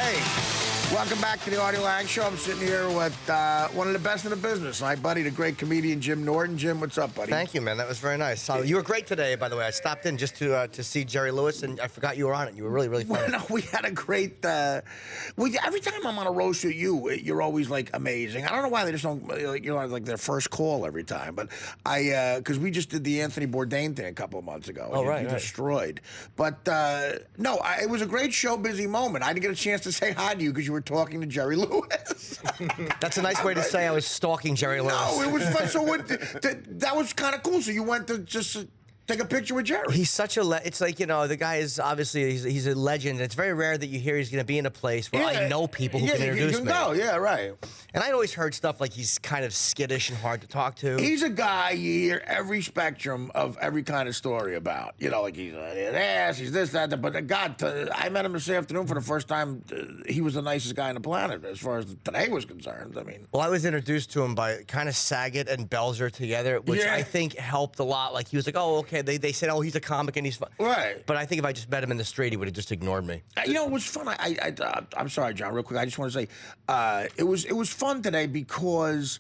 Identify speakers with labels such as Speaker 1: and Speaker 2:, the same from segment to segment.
Speaker 1: Hey, welcome back to the Artie Lange Show. I'm sitting here with one of the best in the business, my buddy, the great comedian Jim Norton. Jim, what's up, buddy?
Speaker 2: Thank you, man. That was very nice. So you were great today, by the way. I stopped in just to see Jerry Lewis, and I forgot you were on it. You were really, really funny.
Speaker 1: Well, no, we had a great. Every time I'm on a roast with you, you're always like amazing. I don't know why they just don't. You're on like their first call every time, but because we just did the Anthony Bourdain thing a couple of months ago.
Speaker 2: Oh,
Speaker 1: and
Speaker 2: right,
Speaker 1: you
Speaker 2: right.
Speaker 1: destroyed. But no, it was a great show, busy moment. I didn't get a chance to say hi to you because you were talking to Jerry Lewis.
Speaker 2: That's a nice way to say I was stalking Jerry Lewis.
Speaker 1: No, it was fun. So that was kind of cool. So you went to just take a picture with Jerry.
Speaker 2: He's such a it's like, you know, the guy is obviously he's a legend. It's very rare that you hear he's going to be in a place where I know people who can introduce
Speaker 1: you can
Speaker 2: me.
Speaker 1: go. Yeah, right.
Speaker 2: And I always heard stuff like he's kind of skittish and hard to talk to.
Speaker 1: He's a guy you hear every spectrum of every kind of story about. You know, like he's an ass, he's this, that. But God, I met him this afternoon for the first time. He was the nicest guy on the planet as far as today was concerned. I mean,
Speaker 2: well, I was introduced to him by kind of Saget and Belzer together, which I think helped a lot. Like he was like, oh, okay. They said, oh, he's a comic and he's fun.
Speaker 1: Right.
Speaker 2: But I think if I just met him in the street, he would have just ignored me.
Speaker 1: You know, it was fun. I'm sorry, John, real quick. I just want to say it was fun today because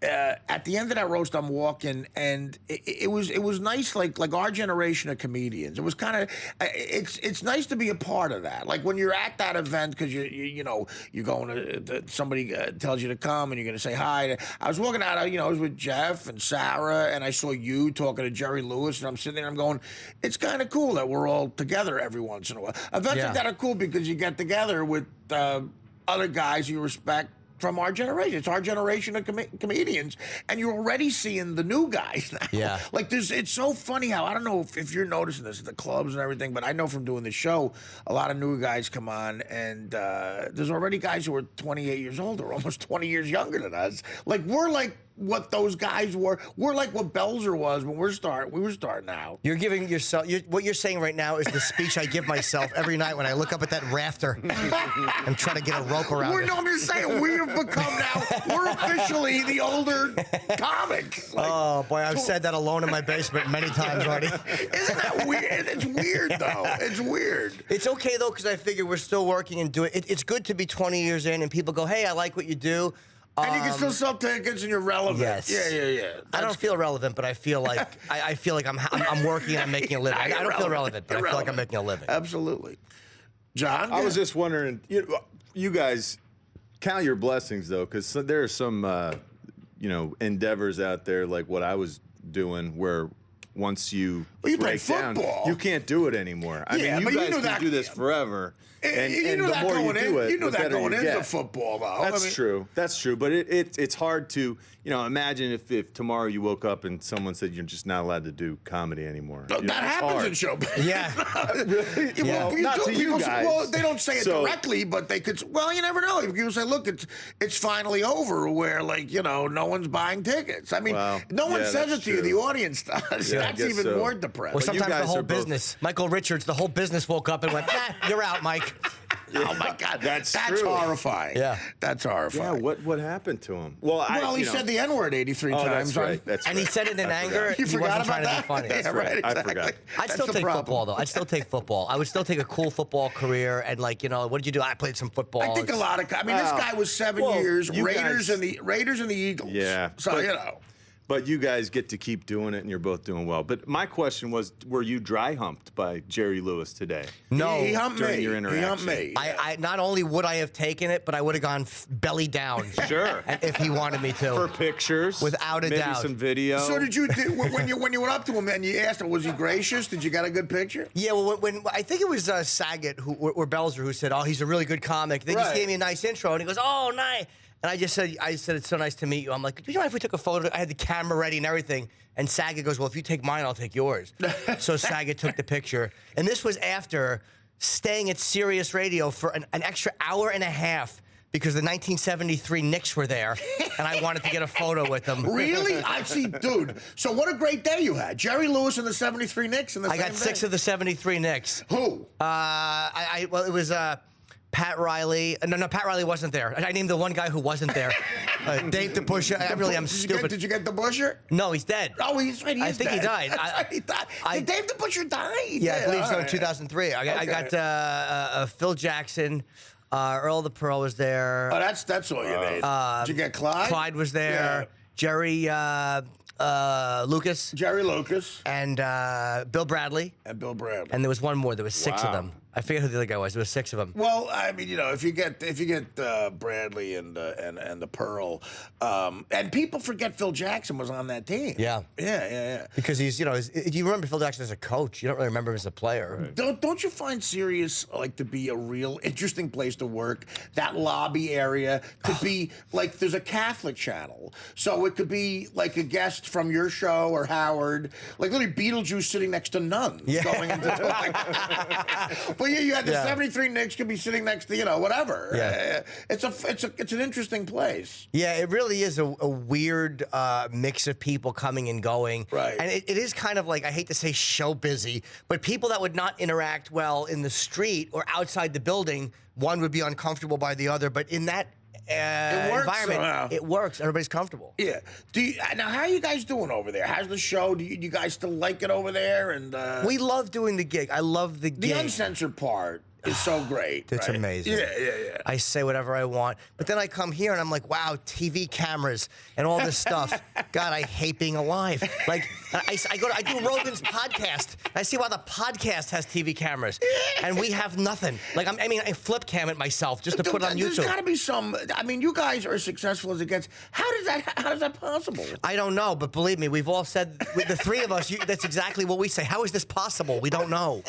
Speaker 1: at the end of that roast, I'm walking, and it was nice, like our generation of comedians. It was kind of it's nice to be a part of that. Like when you're at that event because you know you're going to somebody tells you to come and you're going to say hi. I was walking out, I was with Jeff and Sarah, and I saw you talking to Jerry Lewis, and I'm sitting there, I'm going, it's kind of cool that we're all together every once in a while. Events like that are cool because you get together with other guys you respect from our generation. It's our generation of comedians, and you're already seeing the new guys now.
Speaker 2: Yeah.
Speaker 1: Like it's so funny how, I don't know if you're noticing this at the clubs and everything, but I know from doing the show, a lot of new guys come on, and there's already guys who are 28 years old or almost 20 years younger than us. Like we're like what those guys were. We're like what Belzer was when we were starting out.
Speaker 2: You're giving yourself, what you're saying right now is the speech I give myself every night when I look up at that rafter and try to get a rope around it.
Speaker 1: No, I'm just saying, we have become now, we're officially the older comics. Like,
Speaker 2: oh, boy, I've said that alone in my basement many times already.
Speaker 1: Isn't that weird? It's weird, though. It's weird.
Speaker 2: It's okay, though, because I figure we're still working and doing it. It's good to be 20 years in and people go, hey, I like what you do.
Speaker 1: And you can still sell tickets and you're relevant.
Speaker 2: Yes.
Speaker 1: Yeah.
Speaker 2: I don't feel relevant, but I feel like I feel like I'm working and I'm making a living. I don't feel relevant, but I feel like I'm making a living.
Speaker 1: Absolutely. John?
Speaker 3: I was just wondering, you guys count your blessings, though, because there are some, endeavors out there like what I was doing where once you break down, you can't do it anymore. I mean, you guys can do this forever. And the more you do it, the better you get.
Speaker 1: Football, though.
Speaker 3: That's true. That's true. But it's hard to, imagine if tomorrow you woke up and someone said you're just not allowed to do comedy anymore.
Speaker 1: That happens in show business.
Speaker 2: Yeah.
Speaker 1: Well,
Speaker 3: not to you guys.
Speaker 1: Well, they don't say it directly, but they could. Well, you never know. People say, "Look, it's finally over." Where no one's buying tickets. I mean, no one says it to you. The audience does.
Speaker 3: Yeah,
Speaker 1: that's even more depressing.
Speaker 2: Or sometimes the whole business. Michael Richards, the whole business woke up and went, nah, you're out, Mike.
Speaker 1: Oh my God, that's
Speaker 3: true.
Speaker 1: horrifying.
Speaker 2: Yeah,
Speaker 1: that's horrifying.
Speaker 3: Yeah, what happened to him? Well,
Speaker 1: he said the N-word 83 times.
Speaker 3: That's right. That's
Speaker 2: and he said it in anger.
Speaker 1: You forgot about that?
Speaker 2: Funny.
Speaker 1: That's right. Exactly.
Speaker 3: I forgot.
Speaker 2: I'd still take football, though. I'd still take football. I would still take a cool football career. And what did you do? I played some football.
Speaker 1: I think a lot of. I mean, this guy was 7 years. Raiders and the Eagles.
Speaker 3: Yeah.
Speaker 1: So
Speaker 3: But you guys get to keep doing it, and you're both doing well. But my question was, were you dry humped by Jerry Lewis today?
Speaker 2: No.
Speaker 1: He humped
Speaker 3: during
Speaker 1: me.
Speaker 3: your interaction.
Speaker 1: He humped me.
Speaker 2: I not only would I have taken it, but I would have gone belly down.
Speaker 3: Sure.
Speaker 2: If he wanted me to.
Speaker 3: For pictures.
Speaker 2: Without a
Speaker 3: maybe
Speaker 2: doubt.
Speaker 3: some video.
Speaker 1: So did you when you went up to him and you asked him, was he gracious? Did you get a good picture?
Speaker 2: Yeah, well, when I think it was Saget or Belzer who said, "Oh, he's a really good comic." They just gave me a nice intro, and he goes, "Oh, nice." And I said, it's so nice to meet you. I'm like, do you mind if we took a photo? I had the camera ready and everything. And Saget goes, well, if you take mine, I'll take yours. So Saget took the picture. And this was after staying at Sirius Radio for an extra hour and a half because the 1973 Knicks were there, and I wanted to get a photo with them.
Speaker 1: Really? I see, dude. So what a great day you had. Jerry Lewis and the 73 Knicks in the same
Speaker 2: I got 6 of the 73 Knicks.
Speaker 1: Who?
Speaker 2: Well, it was Pat Riley. No, Pat Riley wasn't there. I named the one guy who wasn't there. Dave the Busher. I really am stupid.
Speaker 1: Did you get the Busher?
Speaker 2: No, he's dead.
Speaker 1: Oh, he's right.
Speaker 2: I think
Speaker 1: dead.
Speaker 2: he died.
Speaker 1: He died. Dave the Busher died.
Speaker 2: Yeah, I believe so in 2003. I got Phil Jackson. Earl the Pearl was there.
Speaker 1: Oh, that's all you need. Did you get Clyde?
Speaker 2: Clyde was there.
Speaker 1: Yeah.
Speaker 2: Jerry Lucas.
Speaker 1: Jerry Lucas.
Speaker 2: And Bill Bradley.
Speaker 1: And Bill Bradley.
Speaker 2: And there was one more. There was 6 of
Speaker 3: Wow.
Speaker 2: them. I forget who the other guy was. There was 6 of them.
Speaker 1: Well, I mean, if you get Bradley and the Pearl, and people forget Phil Jackson was on that team. Yeah.
Speaker 2: Because he's, you remember Phil Jackson as a coach. You don't really remember him as a player.
Speaker 1: Right. Don't you find Sirius to be a real interesting place to work? That lobby area could be there's a Catholic channel, so it could be like a guest from your show or Howard, literally Beetlejuice sitting next to nuns going into. But you had the 73 Knicks could be sitting next to whatever.
Speaker 2: Yeah.
Speaker 1: It's an interesting place.
Speaker 2: Yeah, it really is a weird mix of people coming and going.
Speaker 1: Right.
Speaker 2: And it is kind of like, I hate to say show busy, but people that would not interact well in the street or outside the building, one would be uncomfortable by the other. But in that environment,
Speaker 1: somehow.
Speaker 2: it works. Everybody's comfortable.
Speaker 1: Yeah. Now, how are you guys doing over there? How's the show? Do you guys still like it over there? And
Speaker 2: We love doing the gig. I love the gig.
Speaker 1: the uncensored part is so great.
Speaker 2: It's
Speaker 1: right?
Speaker 2: amazing.
Speaker 1: Yeah.
Speaker 2: I say whatever I want. But then I come here and I'm like, wow, TV cameras and all this stuff. God, I hate being alive. I do Rogan's podcast. I see why the podcast has TV cameras. And we have nothing. I flip cam it myself just to put it on YouTube.
Speaker 1: There's got to be some. I mean, you guys are as successful as it gets. How is that possible?
Speaker 2: I don't know, but believe me, we've all said, the 3 of us, that's exactly what we say. How is this possible? We don't know.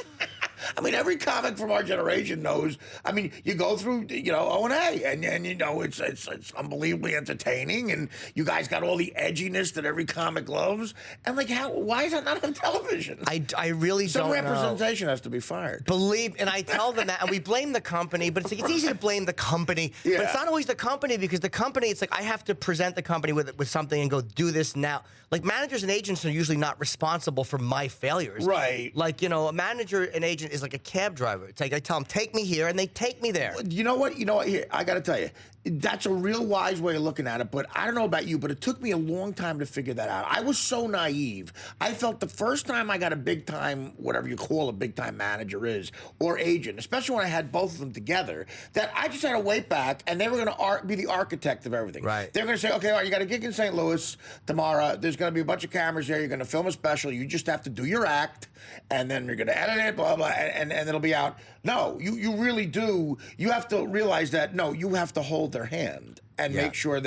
Speaker 1: I mean, every comic from our generation knows. I mean, you go through, O&A, and it's unbelievably entertaining, and you guys got all the edginess that every comic loves. And why is that not on television?
Speaker 2: I really
Speaker 1: Some
Speaker 2: don't know.
Speaker 1: representation has to be fired.
Speaker 2: And I tell them that, and we blame the company, but it's easy to blame the company.
Speaker 1: Yeah.
Speaker 2: But it's not always the company, because the company, it's like I have to present the company with something and go, do this now. Managers and agents are usually not responsible for my failures.
Speaker 1: Right.
Speaker 2: A manager and agent is like a cab driver. It's like I tell them, take me here, and they take me there.
Speaker 1: You know what? Here, I got to tell you, that's a real wise way of looking at it, but I don't know about you, but it took me a long time to figure that out. I was so naive. I felt the first time I got a big-time, whatever you call a big-time manager is, or agent, especially when I had both of them together, that I just had to wait back, and they were going to be the architect of everything.
Speaker 2: Right.
Speaker 1: They're going to say, okay, all right, you got a gig in St. Louis tomorrow. There's going to be a bunch of cameras there. You're going to film a special. You just have to do your act, and then you're going to edit it, blah, blah, and it'll be out. No, you really do. You have to realize that, no, you have to hold their hand and make sure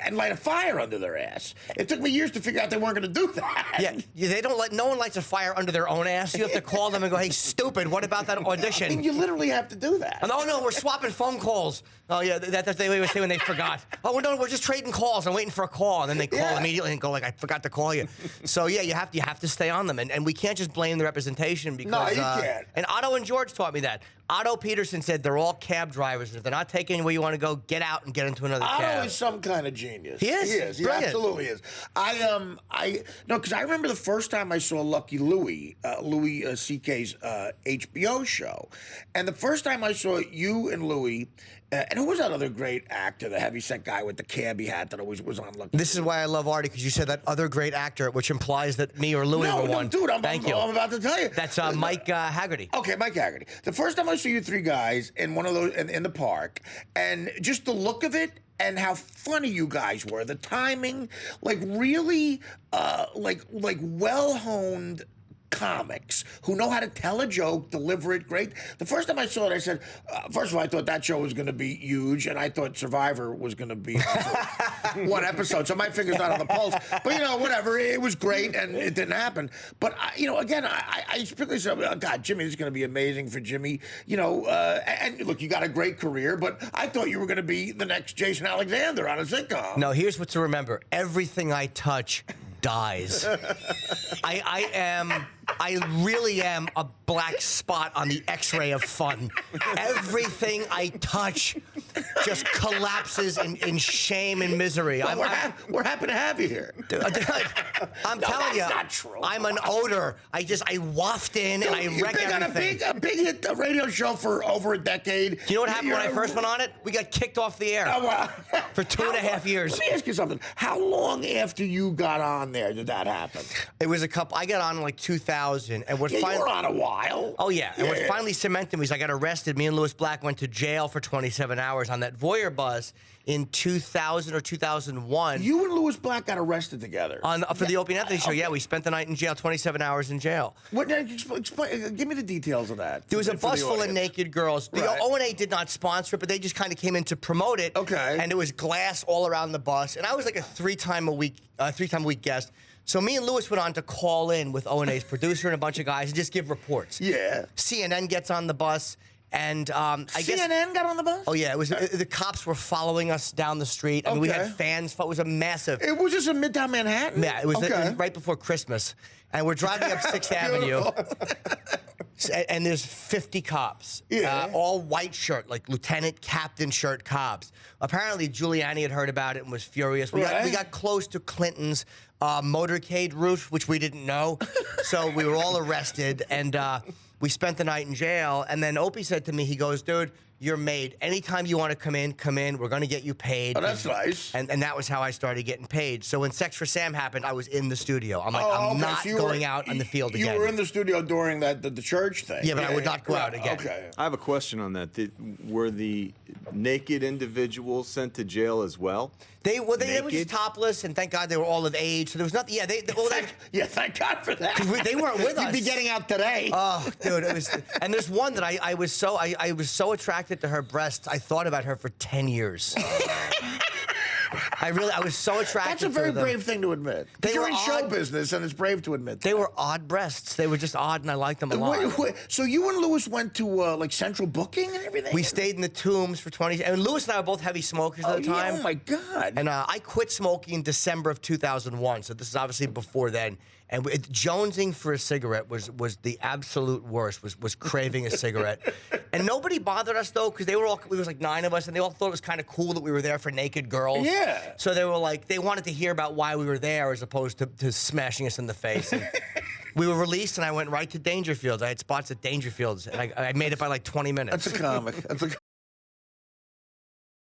Speaker 1: and light a fire under their ass. It took me years to figure out they weren't going to do that.
Speaker 2: Yeah, they don't no one lights a fire under their own ass. You have to call them and go, hey, stupid, what about that audition?
Speaker 1: And you literally have to do that.
Speaker 2: Oh, no, we're swapping phone calls. Oh, yeah, that's what they always say when they forgot. Oh, no, we're just trading calls. I'm waiting for a call. And then they call immediately and go I forgot to call you. So, yeah, you have to stay on them. And we can't just blame the representation because...
Speaker 1: No, you can't.
Speaker 2: And Otto and George taught me that. Otto Peterson said they're all cab drivers. If they're not taking you where you want to go, get out and get into another cab.
Speaker 1: Otto is some kind of genius.
Speaker 2: He is?
Speaker 1: He is. He
Speaker 2: Brilliant.
Speaker 1: absolutely is. Because I remember the first time I saw Lucky Louie, Louis C.K.'s HBO show. And the first time I saw you and Louie, and who was that other great actor, the heavyset guy with the cabbie hat that always was on Lucky
Speaker 2: This is why I love Artie, because you said that other great actor, which implies that me or Louie were one.
Speaker 1: Dude,
Speaker 2: Thank you.
Speaker 1: I'm about to tell you.
Speaker 2: That's Mike Haggerty.
Speaker 1: Okay, Mike Haggerty. The first time I saw you 3 guys in one of those in the park, and just the look of it and how funny you guys were, the timing, really, well-honed comics who know how to tell a joke, deliver it great. The first time I saw it, I said, first of all, I thought that show was going to be huge, and I thought Survivor was going to be one episode, so my finger's not on the pulse. But, whatever, it was great, and it didn't happen. But, again, I specifically said, oh, God, Jimmy, this is going to be amazing for Jimmy. And look, you got a great career, but I thought you were going to be the next Jason Alexander on a sitcom.
Speaker 2: No, here's what to remember. Everything I touch dies. I really am a black spot on the X-ray of fun. Everything I touch just collapses in shame and misery.
Speaker 1: Well, we're happy to have you here.
Speaker 2: I'm telling you,
Speaker 1: that's not true.
Speaker 2: I'm an odor. I waft in and I
Speaker 1: You've
Speaker 2: wreck
Speaker 1: been
Speaker 2: everything.
Speaker 1: on a big hit radio show for over a decade.
Speaker 2: Do you know what happened when I first went on it? We got kicked off the air
Speaker 1: Oh, well.
Speaker 2: for 2.5 years.
Speaker 1: Let me ask you something. How long after you got on there did that happen?
Speaker 2: It was a couple. I got on in like 2000, and what
Speaker 1: Yeah, you
Speaker 2: finally.
Speaker 1: were on a while.
Speaker 2: Oh yeah, and what
Speaker 1: Yeah.
Speaker 2: finally cemented me is I got arrested. Me and Louis Black went to jail for 27 hours on that Voyeur bus in 2000 or 2001.
Speaker 1: You and Louis Black got arrested together.
Speaker 2: For the Opie and Anthony show, yeah, we spent the night in jail, 27 hours in jail.
Speaker 1: What? Explain. Give me the details of that.
Speaker 2: There was a
Speaker 1: For the
Speaker 2: bus full of
Speaker 1: audience.
Speaker 2: naked girls. The
Speaker 1: Right.
Speaker 2: O&A did not sponsor it, but they just kind of came in to promote it.
Speaker 1: Okay.
Speaker 2: And it was glass all around the bus, and I was like a three-time a week guest. So me and Louis went on to call in with O&A's producer and a bunch of guys and just give reports.
Speaker 1: Yeah.
Speaker 2: CNN gets on the bus, and I guess.
Speaker 1: CNN got on the bus?
Speaker 2: Oh yeah, it was. The cops were following us down the street. I mean, we
Speaker 1: Okay.
Speaker 2: had fans. It was a massive.
Speaker 1: It was just in Midtown Manhattan?
Speaker 2: Yeah, it was,
Speaker 1: Okay.
Speaker 2: it was right before Christmas, and we're driving up 6th Avenue, and there's 50 cops,
Speaker 1: Yeah.
Speaker 2: all white shirt, like lieutenant, captain shirt cops. Apparently, Giuliani had heard about it and was furious. We
Speaker 1: Right.
Speaker 2: got close to Clinton's motorcade route, which we didn't know, so we were all arrested, and we spent the night in jail. And then Opie said to me, he goes, "Dude, you're made. Anytime you want to come in. We're going to get you paid."
Speaker 1: Oh, that's nice.
Speaker 2: And that was how I started getting paid. So when Sex for Sam happened, I was in the studio. I'm like, I'm
Speaker 1: okay,
Speaker 2: not
Speaker 1: so you
Speaker 2: going
Speaker 1: were-
Speaker 2: out on the field again.
Speaker 1: You were in the studio during the church thing.
Speaker 2: Yeah, but I would not go out again.
Speaker 1: Okay.
Speaker 3: I have a question on that. Were the naked individuals sent to jail as well?
Speaker 2: They were just
Speaker 3: Naked?
Speaker 2: topless, and thank God they were all of age. So there was nothing. Yeah,
Speaker 1: Thank God for that.
Speaker 2: they weren't with
Speaker 1: You'd be
Speaker 2: us.
Speaker 1: getting out today.
Speaker 2: Oh, dude, it was. And there's one that I was so attracted to her breasts. I thought about her for 10 years. I was so attracted.
Speaker 1: That's a very
Speaker 2: to them.
Speaker 1: brave thing to admit.
Speaker 2: They
Speaker 1: You're
Speaker 2: were
Speaker 1: in show
Speaker 2: odd.
Speaker 1: business, and it's brave to admit
Speaker 2: They
Speaker 1: that.
Speaker 2: were odd breasts. They were just odd, and I liked them a lot.
Speaker 1: Wait, so you and Louis went to like Central Booking and everything?
Speaker 2: We stayed in the Tombs for 20. And Louis and I were both heavy smokers at the time.
Speaker 1: Yeah, oh my God.
Speaker 2: And I quit smoking in December of 2001, so this is obviously before then. And jonesing for a cigarette was the absolute worst. Was craving a cigarette, and nobody bothered us though because there was like 9 of us, and they all thought it was kind of cool that we were there for naked girls.
Speaker 1: Yeah.
Speaker 2: So they were like, they wanted to hear about why we were there as opposed to smashing us in the face. And we were released, and I went right to Dangerfields. I had spots at Dangerfields, and I made it by like 20 minutes.
Speaker 1: That's a comic. That's a